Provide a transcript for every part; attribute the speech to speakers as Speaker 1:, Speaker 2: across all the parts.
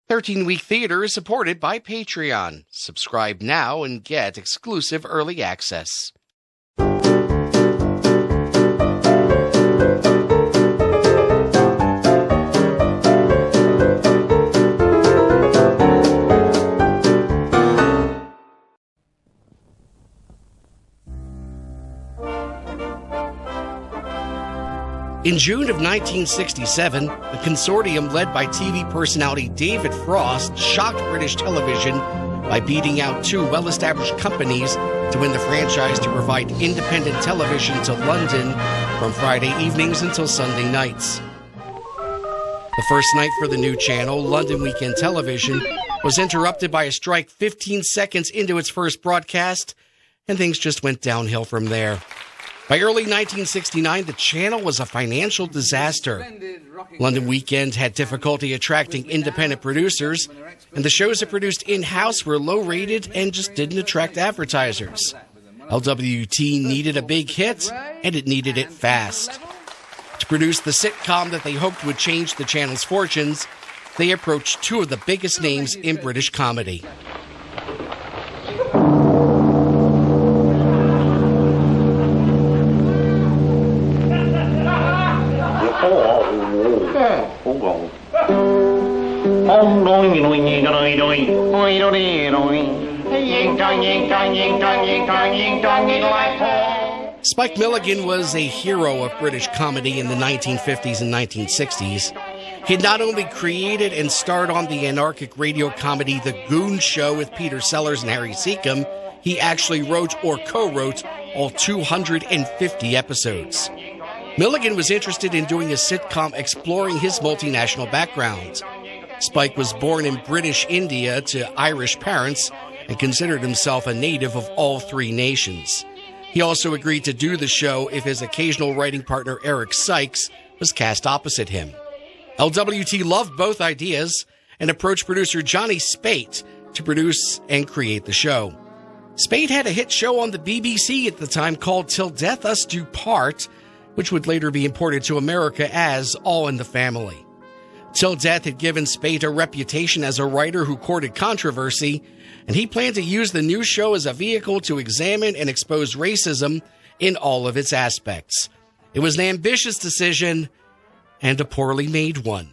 Speaker 1: 13-Week Theater is supported by Patreon. Subscribe now and get exclusive early access. In June of 1967, the consortium led by TV personality David Frost shocked British television by beating out two well-established companies to win the franchise to provide independent television to London from Friday evenings until Sunday nights. The first night for the new channel, London Weekend Television, was interrupted by a strike 15 seconds into its first broadcast, and things just went downhill from there. By early 1969, the channel was a financial disaster. London Weekend had difficulty attracting independent producers, and the shows it produced in-house were low-rated and just didn't attract advertisers. LWT needed a big hit, and it needed it fast. To produce the sitcom that they hoped would change the channel's fortunes, they approached two of the biggest names in British comedy. Spike Milligan was a hero of British comedy in the 1950s and 1960s. He had not only created and starred on the anarchic radio comedy The Goon Show with Peter Sellers and Harry Seacombe, he actually wrote or co-wrote all 250 episodes. Milligan was interested in doing a sitcom exploring his multinational background. Spike was born in British India to Irish parents and considered himself a native of all three nations. He also agreed to do the show if his occasional writing partner Eric Sykes was cast opposite him. LWT loved both ideas and approached producer Johnny Spate to produce and create the show. Spate had a hit show on the BBC at the time called Till Death Us Do Part, which would later be imported to America as All in the Family. Till Death had given Spate a reputation as a writer who courted controversy, and he planned to use the new show as a vehicle to examine and expose racism in all of its aspects. It was an ambitious decision and a poorly made one.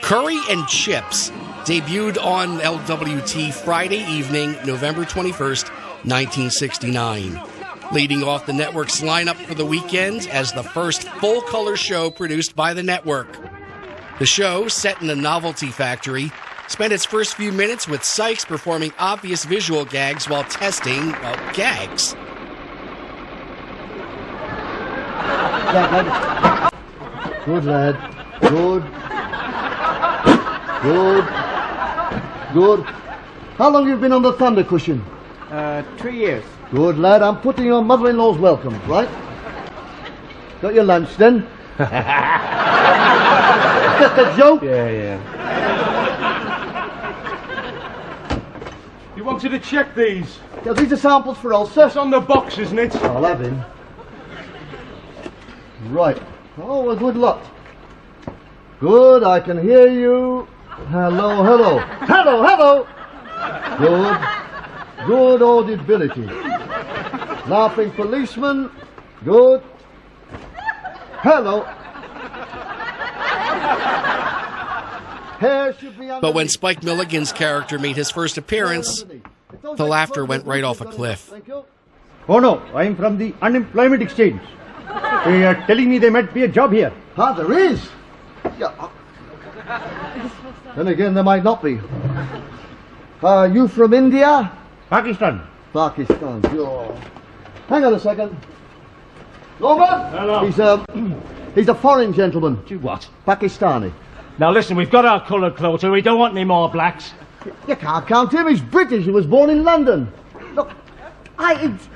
Speaker 1: Curry and Chips debuted on LWT Friday evening, November 21st, 1969, leading off the network's lineup for the weekend as the first full-color show produced by the network. The show, set in a novelty factory, spent its first few minutes with Sykes performing obvious visual gags while testing, gags.
Speaker 2: Good lad. Good. Good. Good. How long have you been on the thunder cushion?
Speaker 3: 2 years.
Speaker 2: Good lad. I'm putting your mother-in-law's welcome, right? Got your lunch then? Just a joke?
Speaker 3: Yeah.
Speaker 4: You wanted to check these?
Speaker 2: Yeah, these are samples for Ulster.
Speaker 4: It's on the box, isn't it?
Speaker 2: I'll have him. Right. Oh, well, good luck. Good, I can hear you. Hello, hello. Hello, hello. Good. Good audibility. Laughing policeman. Good. Hello. Hair should be underneath.
Speaker 1: But when Spike Milligan's character made his first appearance, the laughter went right off a cliff.
Speaker 3: Oh no, I'm from the unemployment exchange. They are telling me there might be a job here.
Speaker 2: Ah, there is. Yeah. Then again, there might not be. Are you from India?
Speaker 3: Pakistan.
Speaker 2: Pakistan. Sure. Hang on a second. Over.
Speaker 3: Hello.
Speaker 2: He's a foreign gentleman.
Speaker 3: What?
Speaker 2: Pakistani.
Speaker 3: Now listen, we've got our coloured clothes and we don't want any more blacks.
Speaker 2: You can't count him. He's British. He was born in London. Look,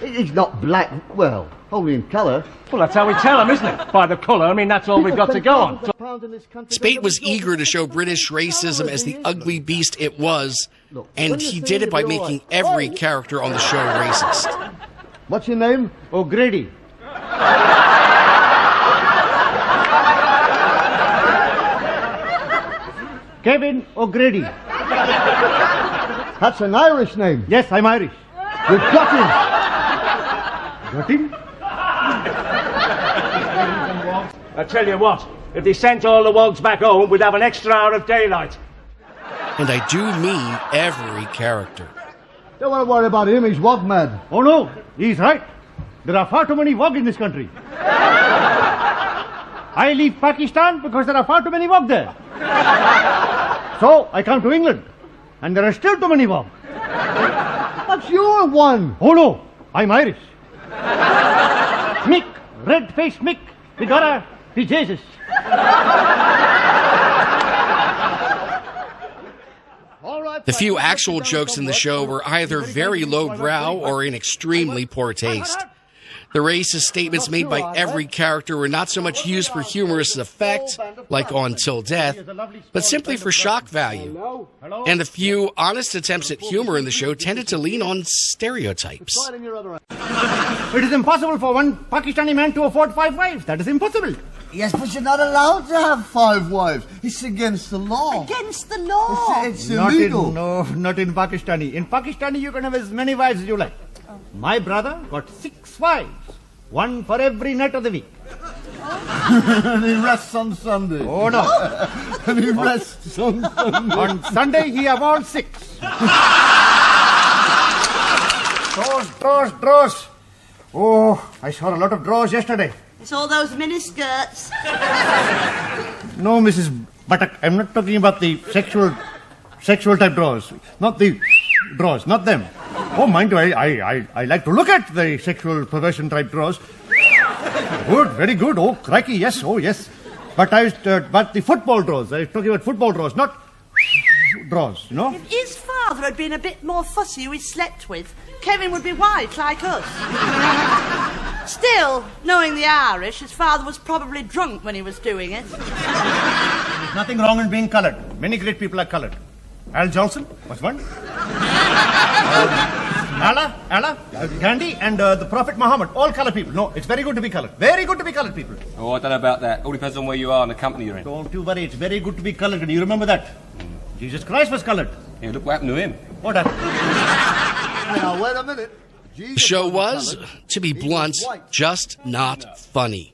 Speaker 2: It's not black. Well, only in colour.
Speaker 4: Well, that's how we tell them, isn't it? By the colour. I mean, that's all we've got to go on.
Speaker 1: Spate was eager to show British racism as the ugly beast it was, and he did it by making every character on the show racist.
Speaker 2: What's your name?
Speaker 3: O'Grady. Kevin O'Grady.
Speaker 2: That's an Irish name.
Speaker 3: Yes, I'm Irish.
Speaker 2: We've got him.
Speaker 3: Got him?
Speaker 4: I tell you what, if they sent all the wogs back home, we'd have an extra hour of daylight.
Speaker 1: And I do mean every character.
Speaker 2: Don't want to worry about him. He's wog mad.
Speaker 3: Oh no, he's right. There are far too many wog in this country. I leave Pakistan because there are far too many wog there. So I come to England, and there are still too many wog.
Speaker 2: That's your one.
Speaker 3: Oh no, I'm Irish. Mick, red-faced Mick, we gotta be Jesus.
Speaker 1: The few actual jokes in the show were either very lowbrow or in extremely poor taste. The racist statements made by every character were not so much used for humorous effect, like on Till Death, but simply for shock value. And the few honest attempts at humor in the show tended to lean on stereotypes.
Speaker 3: It is impossible for one Pakistani man to afford 5 wives. That is impossible.
Speaker 5: Yes, but you're not allowed to have 5 wives. It's against the law.
Speaker 6: Against the law.
Speaker 5: It's illegal.
Speaker 3: Not in Pakistani. In Pakistani, you can have as many wives as you like. My brother got 6 wives, 1 for every night of the week.
Speaker 5: And he rests on Sunday.
Speaker 3: Oh no.
Speaker 5: And he rests on Sunday.
Speaker 3: On Sunday, he avowed 6. Draws. Oh, I saw a lot of draws yesterday.
Speaker 6: It's all those miniskirts.
Speaker 3: No, Mrs. Buttock, I'm not talking about the sexual type draws. Not the draws, not them. Oh, mind you, I like to look at the sexual perversion type draws. Good, very good. Oh, crikey, yes, oh, yes. But but the football draws. I was talking about football draws, not draws, you know?
Speaker 6: If his father had been a bit more fussy who he slept with, Kevin would be white like us. Still, knowing the Irish, his father was probably drunk when he was doing it.
Speaker 3: There's nothing wrong in being coloured. Many great people are coloured. Al Johnson was one. Allah, Gandhi, and the Prophet Muhammad, all coloured people. No, it's very good to be coloured. Very good to be coloured people.
Speaker 7: Oh, I don't know about that. All depends on where you are and the company you're in.
Speaker 3: Don't you worry, it's very good to be coloured. Do you remember that? Jesus Christ was coloured.
Speaker 7: Yeah, look what happened to him.
Speaker 3: What happened?
Speaker 2: Now, wait a minute.
Speaker 1: The show was, to be blunt, just not funny.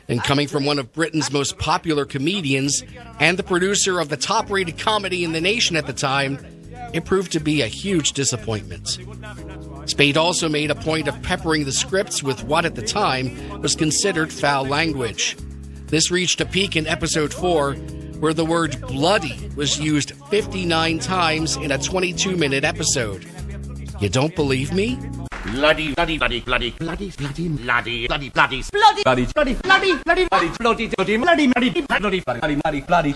Speaker 1: And coming from one of Britain's most popular comedians and the producer of the top-rated comedy in the nation at the time, it proved to be a huge disappointment. Spade also made a point of peppering the scripts with what at the time was considered foul language. This reached a peak in episode 4, where the word bloody was used 59 times in a 22-minute episode. You don't believe me?
Speaker 7: Bloody.
Speaker 6: Bloody.
Speaker 7: Bloody.
Speaker 6: Bloody.
Speaker 7: Bloody.
Speaker 6: Bloody.
Speaker 7: Bloody.
Speaker 6: Bloody.
Speaker 7: Bloody.
Speaker 6: Bloody.
Speaker 7: Bloody.
Speaker 6: Bloody.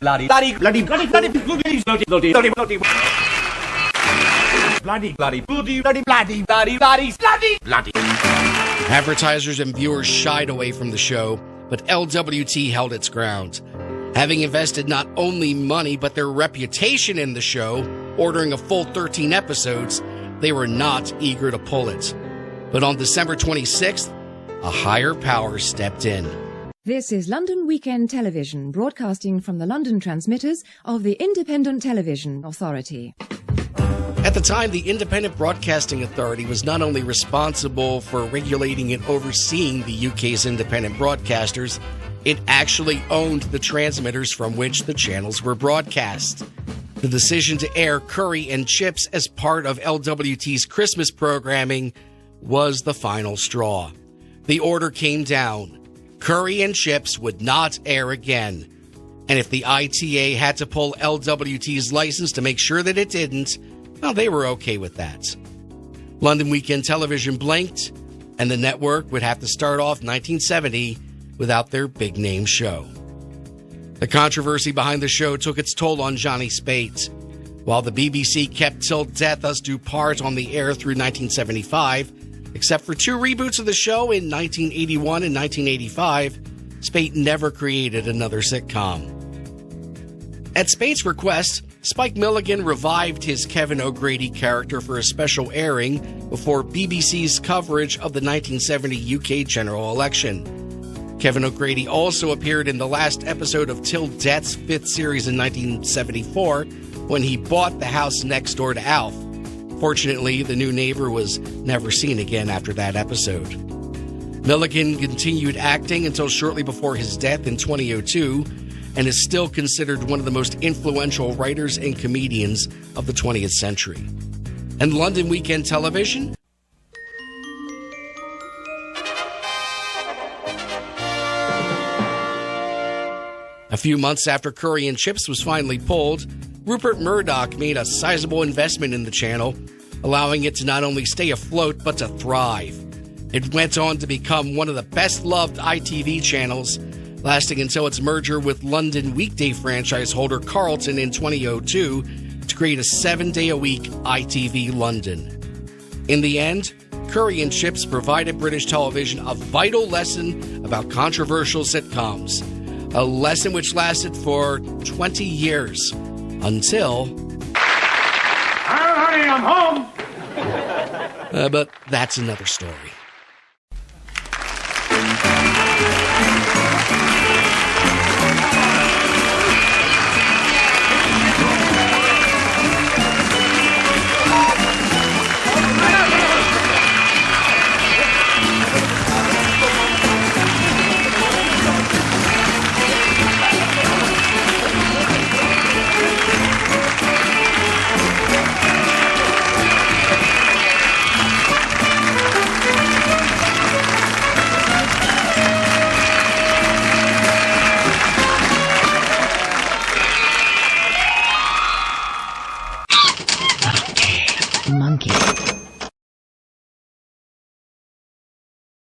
Speaker 7: Bloody.
Speaker 1: Advertisers and viewers shied away from the show, but LWT held its ground. Having invested not only money but their reputation in the show, ordering a full 13 episodes, they were not eager to pull it. But on December 26th, a higher power stepped in.
Speaker 8: This is London Weekend Television, broadcasting from the London transmitters of the Independent Television Authority.
Speaker 1: At the time, the Independent Broadcasting Authority was not only responsible for regulating and overseeing the UK's independent broadcasters, it actually owned the transmitters from which the channels were broadcast. The decision to air Curry and Chips as part of LWT's Christmas programming was the final straw. The order came down. Curry and Chips would not air again. And if the ITA had to pull LWT's license to make sure that it didn't, well, they were okay with that. London Weekend Television blinked, and the network would have to start off 1970 without their big-name show. The controversy behind the show took its toll on Johnny Spate. While the BBC kept Till Death Us Do Part on the air through 1975, Except for 2 reboots of the show in 1981 and 1985, Spate never created another sitcom. At Spate's request, Spike Milligan revived his Kevin O'Grady character for a special airing before BBC's coverage of the 1970 UK general election. Kevin O'Grady also appeared in the last episode of Till Death's 5th series in 1974 when he bought the house next door to Alf. Fortunately, the new neighbor was never seen again after that episode. Milligan continued acting until shortly before his death in 2002 and is still considered one of the most influential writers and comedians of the 20th century. And London Weekend Television? A few months after Curry and Chips was finally pulled, Rupert Murdoch made a sizable investment in the channel, allowing it to not only stay afloat but to thrive. It went on to become one of the best-loved ITV channels, lasting until its merger with London weekday franchise holder Carlton in 2002 to create a 7-day-a-week ITV London. In the end, Curry and Chips provided British television a vital lesson about controversial sitcoms, a lesson which lasted for 20 years, until...
Speaker 4: Honey, I'm home!
Speaker 1: But that's another story.
Speaker 8: Monkey.